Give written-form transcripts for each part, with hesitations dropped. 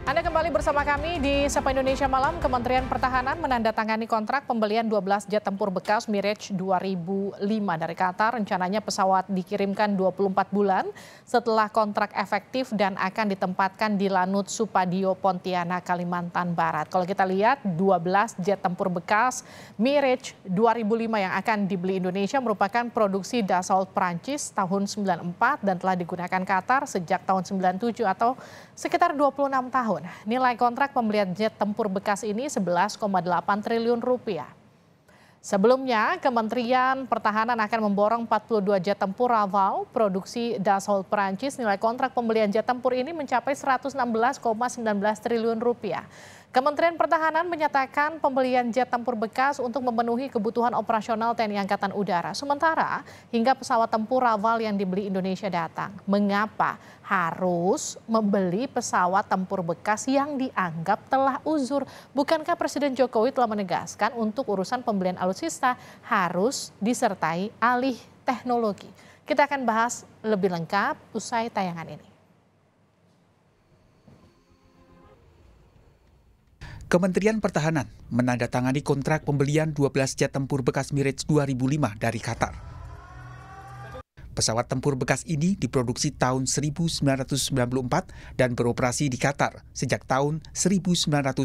Anda kembali bersama kami di Sapa Indonesia Malam. Kementerian Pertahanan menandatangani kontrak pembelian 12 jet tempur bekas Mirage 2005 dari Qatar. Rencananya pesawat dikirimkan 24 bulan setelah kontrak efektif dan akan ditempatkan di Lanut Supadio, Pontianak, Kalimantan Barat. Kalau kita lihat 12 jet tempur bekas Mirage 2005 yang akan dibeli Indonesia merupakan produksi Dassault Prancis tahun 94 dan telah digunakan Qatar sejak tahun 97 atau sekitar 26 tahun. Nilai kontrak pembelian jet tempur bekas ini 11,8 triliun rupiah. Sebelumnya, Kementerian Pertahanan akan memborong 42 jet tempur Rafale produksi Dassault Prancis. Nilai kontrak pembelian jet tempur ini mencapai 116,19 triliun rupiah. Kementerian Pertahanan menyatakan pembelian jet tempur bekas untuk memenuhi kebutuhan operasional TNI Angkatan Udara. Sementara hingga pesawat tempur Rafale yang dibeli Indonesia datang. Mengapa harus membeli pesawat tempur bekas yang dianggap telah uzur? Bukankah Presiden Jokowi telah menegaskan untuk urusan pembelian alutsista harus disertai alih teknologi? Kita akan bahas lebih lengkap usai tayangan ini. Kementerian Pertahanan menandatangani kontrak pembelian 12 jet tempur bekas Mirage 2005 dari Qatar. Pesawat tempur bekas ini diproduksi tahun 1994 dan beroperasi di Qatar sejak tahun 1997.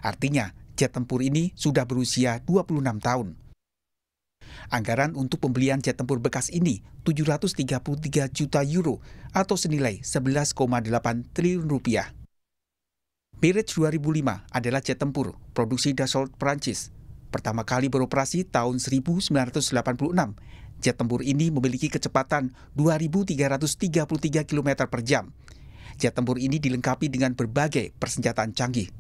Artinya, jet tempur ini sudah berusia 26 tahun. Anggaran untuk pembelian jet tempur bekas ini 733 juta euro atau senilai 11,8 triliun rupiah. Mirage 2005 adalah jet tempur produksi Dassault Prancis. Pertama kali beroperasi tahun 1986. Jet tempur ini memiliki kecepatan 2.333 km per jam. Jet tempur ini dilengkapi dengan berbagai persenjataan canggih.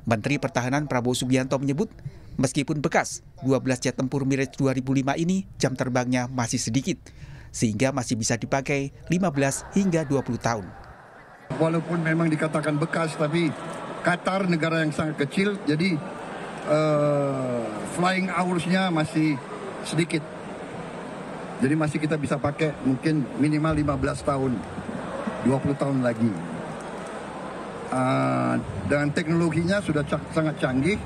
Menteri Pertahanan Prabowo Subianto menyebut, meskipun bekas, 12 jet tempur Mirage 2005 ini jam terbangnya masih sedikit, sehingga masih bisa dipakai 15 hingga 20 tahun. Walaupun memang dikatakan bekas, tapi Qatar negara yang sangat kecil, jadi flying hours-nya masih sedikit. Jadi masih kita bisa pakai mungkin minimal 15 tahun, 20 tahun lagi. Dan teknologinya sudah sangat canggih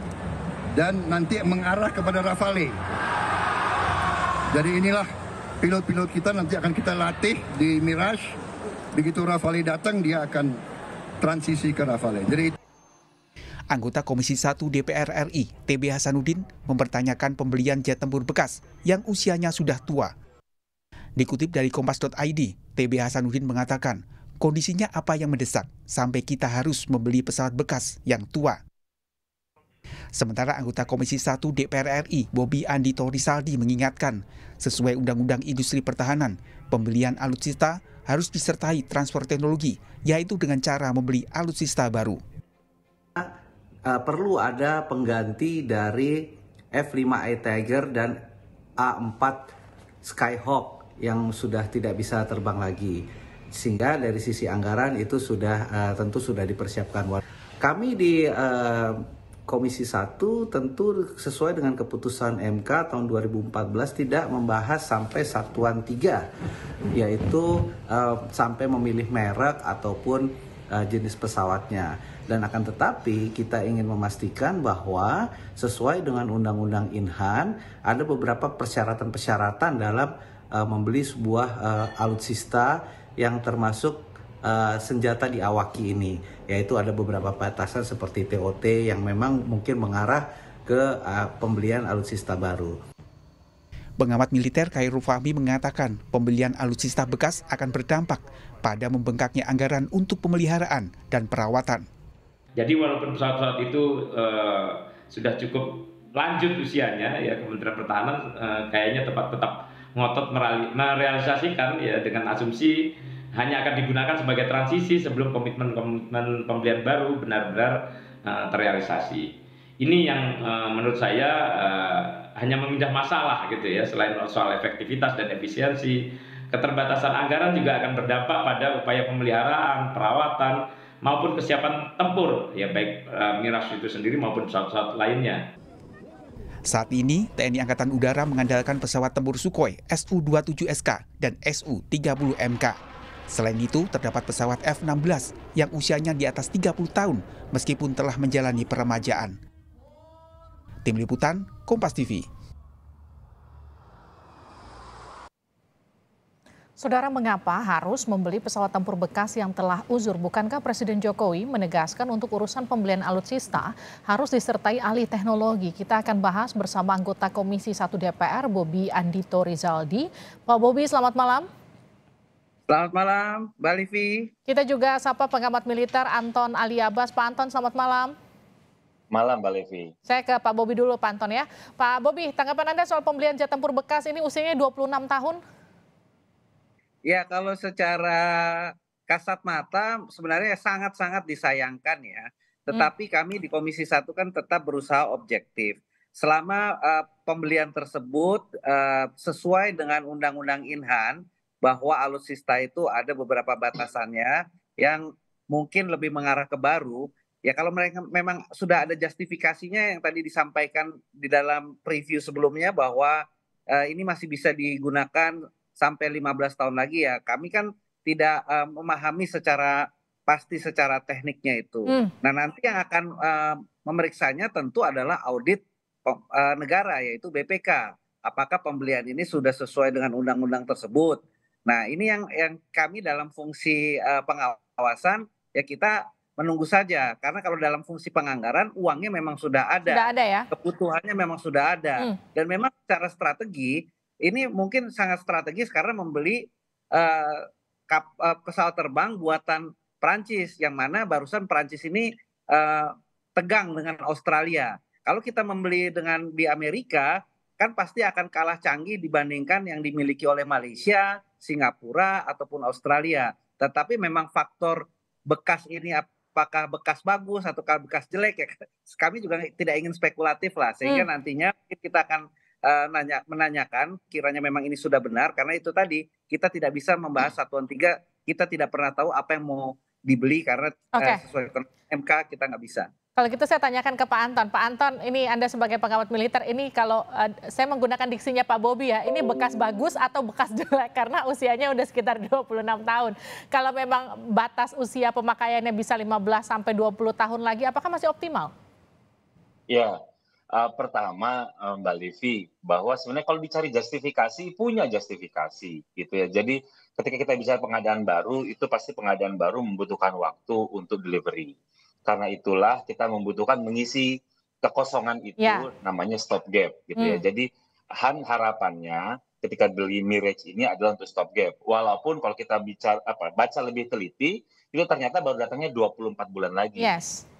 dan nanti mengarah kepada Rafale. Jadi inilah pilot-pilot kita nanti akan kita latih di Mirage. Begitu Rafale datang, dia akan transisi ke Rafale. Jadi Anggota Komisi 1 DPR RI, TB Hasanuddin, mempertanyakan pembelian jet tempur bekas yang usianya sudah tua. Dikutip dari kompas.id, TB Hasanuddin mengatakan, kondisinya apa yang mendesak sampai kita harus membeli pesawat bekas yang tua. Sementara anggota Komisi 1 DPR RI, Bobi Andito Risaldi mengingatkan, sesuai Undang-Undang Industri Pertahanan, pembelian alutsista harus disertai transfer teknologi, yaitu dengan cara membeli alutsista baru. Perlu ada pengganti dari F-5A Tiger dan A-4 Skyhawk yang sudah tidak bisa terbang lagi. Sehingga dari sisi anggaran itu sudah tentu sudah dipersiapkan. Kami di Komisi 1 tentu sesuai dengan keputusan MK tahun 2014 tidak membahas sampai satuan 3, yaitu sampai memilih merek ataupun jenis pesawatnya. Dan akan tetapi kita ingin memastikan bahwa sesuai dengan Undang-Undang Inhan ada beberapa persyaratan-persyaratan dalam membeli sebuah alutsista yang termasuk senjata diawaki ini, yaitu ada beberapa batasan seperti TOT yang memang mungkin mengarah ke pembelian alutsista baru. Pengamat militer Khairul Fahmi mengatakan pembelian alutsista bekas akan berdampak pada membengkaknya anggaran untuk pemeliharaan dan perawatan. Jadi walaupun pesawat-pesawat itu sudah cukup lanjut usianya, ya Kementerian Pertahanan kayaknya tetap ngotot merealisasikan ya dengan asumsi hanya akan digunakan sebagai transisi sebelum komitmen pembelian baru benar-benar terrealisasi. Ini yang menurut saya hanya memindah masalah gitu ya, selain soal efektivitas dan efisiensi, keterbatasan anggaran juga akan berdampak pada upaya pemeliharaan, perawatan, maupun kesiapan tempur, ya baik Mirage itu sendiri maupun pesawat-pesawat lainnya. Saat ini, TNI Angkatan Udara mengandalkan pesawat tempur Sukhoi Su-27SK dan Su-30MK. Selain itu, terdapat pesawat F-16 yang usianya di atas 30 tahun meskipun telah menjalani peremajaan. Tim Liputan, Kompas TV. Saudara, mengapa harus membeli pesawat tempur bekas yang telah uzur? Bukankah Presiden Jokowi menegaskan untuk urusan pembelian alutsista harus disertai ahli teknologi? Kita akan bahas bersama anggota Komisi 1 DPR, Bobi Andito Rizaldi. Pak Bobi, selamat malam. Selamat malam, Mbak Livi. Kita juga sapa pengamat militer Anton Ali Abbas. Pak Anton, selamat malam. Malam, Mbak Levi. Saya ke Pak Bobi dulu, Pak Anton ya. Pak Bobi, tanggapan Anda soal pembelian jet tempur bekas ini usianya 26 tahun? Ya, kalau secara kasat mata sebenarnya sangat-sangat disayangkan ya. Tetapi kami di Komisi 1 kan tetap berusaha objektif. Selama pembelian tersebut sesuai dengan Undang-Undang Inhan, bahwa alutsista itu ada beberapa batasannya yang mungkin lebih mengarah ke baru. Ya kalau mereka memang sudah ada justifikasinya yang tadi disampaikan di dalam preview sebelumnya bahwa ini masih bisa digunakan sampai 15 tahun lagi ya. Kami kan tidak memahami secara pasti secara tekniknya itu. Nah nanti yang akan memeriksanya tentu adalah audit negara yaitu BPK. Apakah pembelian ini sudah sesuai dengan undang-undang tersebut? Nah ini yang kami dalam fungsi pengawasan ya kita menunggu saja. Karena kalau dalam fungsi penganggaran uangnya memang sudah ada. Sudah ada ya? Kebutuhannya memang sudah ada. Dan memang secara strategi ini mungkin sangat strategis karena membeli pesawat terbang buatan Prancis yang mana barusan Prancis ini tegang dengan Australia. Kalau kita membeli dengan di Amerika kan pasti akan kalah canggih dibandingkan yang dimiliki oleh Malaysia, Singapura ataupun Australia. Tetapi memang faktor bekas ini apakah bekas bagus atau bekas jelek ya kami juga tidak ingin spekulatif lah sehingga nantinya kita akan menanyakan kiranya memang ini sudah benar karena itu tadi kita tidak bisa membahas satuan tiga, kita tidak pernah tahu apa yang mau dibeli karena sesuai MK kita nggak bisa. Kalau gitu saya tanyakan ke Pak Anton. Pak Anton, ini Anda sebagai pengamat militer, ini kalau saya menggunakan diksinya Pak Bobi ya, ini bekas bagus atau bekas jelek karena usianya udah sekitar 26 tahun. Kalau memang batas usia pemakaiannya bisa 15 sampai 20 tahun lagi, apakah masih optimal? Ya. Pertama Mbak Livi, bahwa sebenarnya kalau dicari justifikasi, punya justifikasi gitu ya. Jadi ketika kita bicara pengadaan baru, itu pasti pengadaan baru membutuhkan waktu untuk delivery. Karena itulah kita membutuhkan mengisi kekosongan itu namanya stop gap gitu ya. Jadi harapannya ketika beli Mirage ini adalah untuk stop gap. Walaupun kalau kita baca lebih teliti, itu ternyata baru datangnya 24 bulan lagi.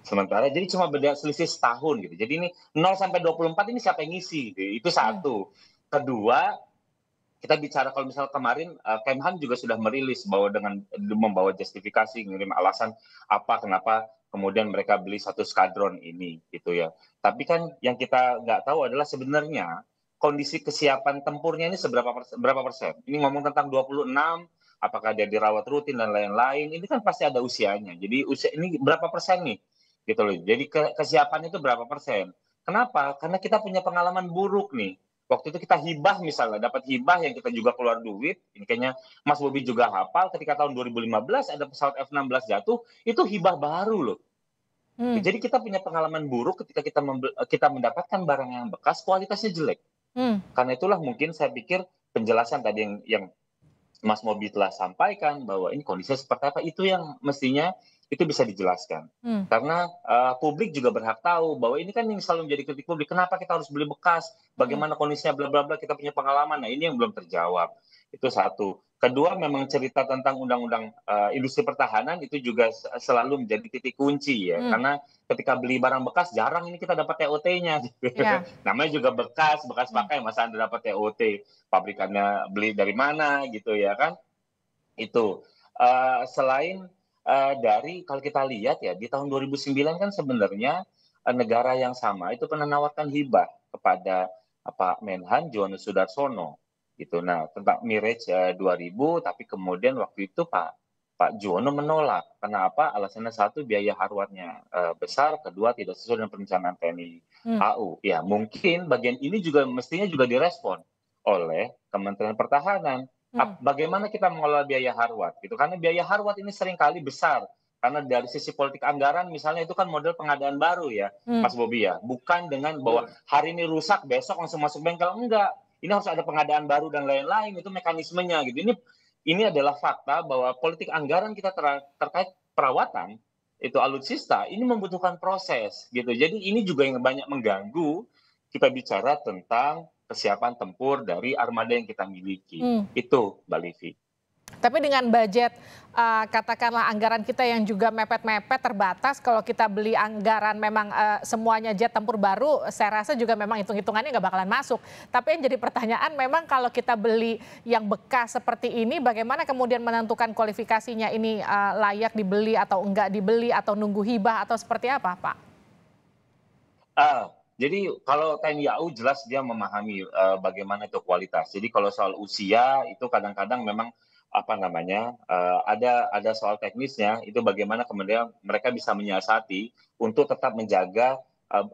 Sementara jadi cuma beda selisih setahun gitu. Jadi ini 0 sampai 24 ini siapa yang ngisi gitu. Itu satu. Kedua, kita bicara kalau misalnya kemarin Kemhan juga sudah merilis bahwa dengan membawa justifikasi, ngirim alasan kenapa kemudian mereka beli satu skadron ini gitu ya. Tapi kan yang kita nggak tahu adalah sebenarnya kondisi kesiapan tempurnya ini berapa persen. Ini ngomong tentang 26, apakah dia dirawat rutin dan lain-lain, ini kan pasti ada usianya. Jadi usia ini berapa persen nih? Gitu loh. Jadi kesiapan itu berapa persen? Kenapa? Karena kita punya pengalaman buruk nih. Waktu itu kita hibah misalnya, dapat hibah yang kita juga keluar duit. Ini kayaknya Mas Bobi juga hafal ketika tahun 2015 ada pesawat F-16 jatuh, itu hibah baru loh. Jadi kita punya pengalaman buruk ketika kita mendapatkan barang yang bekas, kualitasnya jelek. Karena itulah mungkin saya pikir penjelasan tadi yang Mas Bobi telah sampaikan bahwa ini kondisinya seperti apa, itu yang mestinya itu bisa dijelaskan. Karena publik juga berhak tahu bahwa ini kan yang selalu menjadi kritik publik, kenapa kita harus beli bekas, bagaimana kondisinya, bla bla bla, kita punya pengalaman. Nah ini yang belum terjawab. Itu satu. Kedua, memang cerita tentang undang-undang industri pertahanan itu juga selalu menjadi titik kunci ya. Karena ketika beli barang bekas jarang ini kita dapat TOT-nya. Namanya juga bekas pakai, masa Anda dapat TOT, pabrikannya beli dari mana gitu ya kan. Itu selain dari kalau kita lihat ya di tahun 2009 kan sebenarnya negara yang sama itu pernah menawarkan hibah kepada Pak Menhan Johannes Sudarsono gitu. Nah tentang Mirage 2000, tapi kemudian waktu itu Pak Juwono menolak. Kenapa? Alasannya satu, biaya harwatnya besar, kedua tidak sesuai dengan perencanaan TNI AU. Ya mungkin bagian ini juga mestinya juga direspon oleh Kementerian Pertahanan. Bagaimana kita mengelola biaya harwat gitu, karena biaya harwat ini seringkali besar. Karena dari sisi politik anggaran misalnya itu kan model pengadaan baru ya, Mas Bobi ya. Bukan dengan bahwa hari ini rusak, besok langsung masuk bengkel. Enggak. Ini harus ada pengadaan baru dan lain-lain, itu mekanismenya gitu. Ini adalah fakta bahwa politik anggaran kita terkait perawatan, itu alutsista, ini membutuhkan proses gitu. Jadi ini juga yang banyak mengganggu kita bicara tentang kesiapan tempur dari armada yang kita miliki. Itu, Mbak Livi. Tapi dengan budget katakanlah anggaran kita yang juga mepet-mepet terbatas, kalau kita beli anggaran memang semuanya jet tempur baru, saya rasa juga memang hitung-hitungannya nggak bakalan masuk. Tapi yang jadi pertanyaan memang kalau kita beli yang bekas seperti ini, bagaimana kemudian menentukan kualifikasinya ini layak dibeli atau enggak dibeli atau nunggu hibah atau seperti apa, Pak? Jadi kalau TNI AU jelas dia memahami bagaimana itu kualitas. Jadi kalau soal usia itu kadang-kadang memang ada soal teknisnya, itu bagaimana kemudian mereka bisa menyiasati untuk tetap menjaga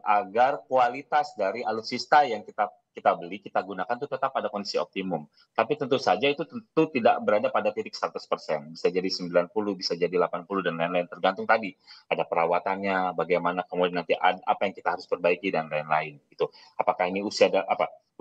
agar kualitas dari alutsista yang kita beli, kita gunakan itu tetap pada kondisi optimum. Tapi tentu saja itu tentu tidak berada pada titik 100%. Bisa jadi 90, bisa jadi 80 dan lain-lain. Tergantung tadi ada perawatannya, bagaimana kemudian nanti apa yang kita harus perbaiki dan lain-lain. Gitu. Apakah ini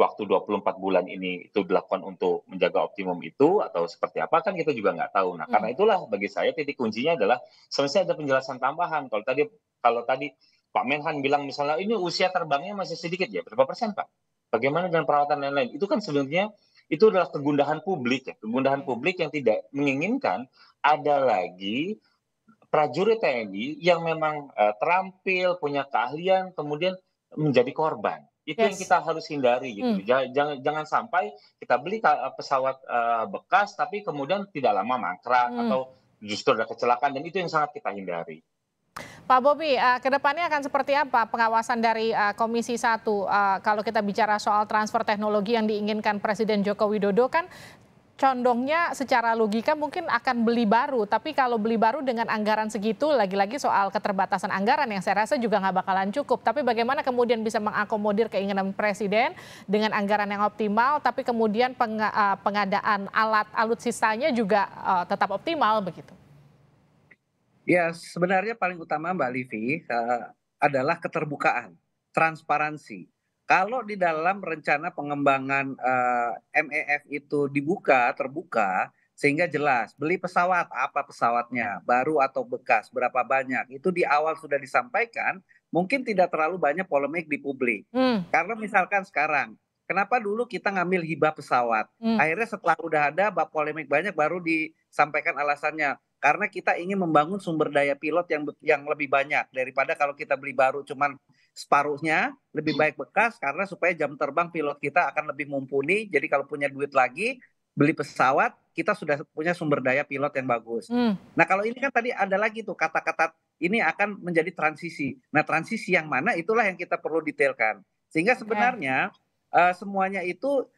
waktu 24 bulan ini itu dilakukan untuk menjaga optimum itu atau seperti apa kan kita juga nggak tahu. Nah karena itulah bagi saya titik kuncinya adalah sebenarnya ada penjelasan tambahan. Kalau tadi Pak Menhan bilang misalnya ini usia terbangnya masih sedikit ya, berapa persen Pak? Bagaimana dengan perawatan dan lain-lain? Itu kan sebenarnya itu adalah kegundahan publik ya, kegundahan publik yang tidak menginginkan ada lagi prajurit TNI yang memang terampil, punya keahlian, kemudian menjadi korban. Itu yang kita harus hindari gitu. Jangan sampai kita beli pesawat bekas tapi kemudian tidak lama mangkrak atau justru ada kecelakaan, dan itu yang sangat kita hindari. Pak Bobi, kedepannya akan seperti apa pengawasan dari Komisi 1 kalau kita bicara soal transfer teknologi yang diinginkan Presiden Joko Widodo kan condongnya secara logika mungkin akan beli baru, tapi kalau beli baru dengan anggaran segitu, lagi-lagi soal keterbatasan anggaran yang saya rasa juga nggak bakalan cukup. Tapi bagaimana kemudian bisa mengakomodir keinginan Presiden dengan anggaran yang optimal, tapi kemudian pengadaan alutsistanya juga tetap optimal begitu? Ya, sebenarnya paling utama Mbak Livi adalah keterbukaan, transparansi. Kalau di dalam rencana pengembangan MEF itu terbuka, sehingga jelas beli pesawat, apa pesawatnya, baru atau bekas, berapa banyak, itu di awal sudah disampaikan, mungkin tidak terlalu banyak polemik di publik. Karena misalkan sekarang, kenapa dulu kita ngambil hibah pesawat? Akhirnya setelah udah ada polemik banyak baru disampaikan alasannya. Karena kita ingin membangun sumber daya pilot yang lebih banyak daripada kalau kita beli baru cuman separuhnya, lebih baik bekas karena supaya jam terbang pilot kita akan lebih mumpuni. Jadi kalau punya duit lagi beli pesawat, kita sudah punya sumber daya pilot yang bagus. Nah kalau ini kan tadi ada lagi tuh kata-kata ini akan menjadi transisi. Nah transisi yang mana itulah yang kita perlu detailkan. Sehingga sebenarnya semuanya itu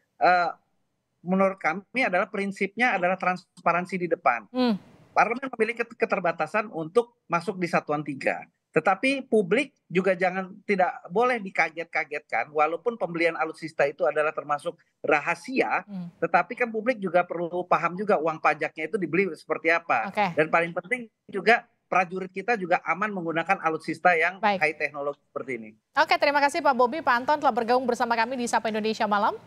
menurut kami adalah prinsipnya adalah transparansi di depan. Parlemen memiliki keterbatasan untuk masuk di satuan 3. Tetapi publik juga tidak boleh dikaget-kagetkan, walaupun pembelian alutsista itu adalah termasuk rahasia, tetapi kan publik juga perlu paham juga uang pajaknya itu dibeli seperti apa. Dan paling penting juga prajurit kita juga aman menggunakan alutsista yang high teknologi seperti ini. Oke, terima kasih Pak Bobi, Pak Anton telah bergabung bersama kami di Sapa Indonesia Malam.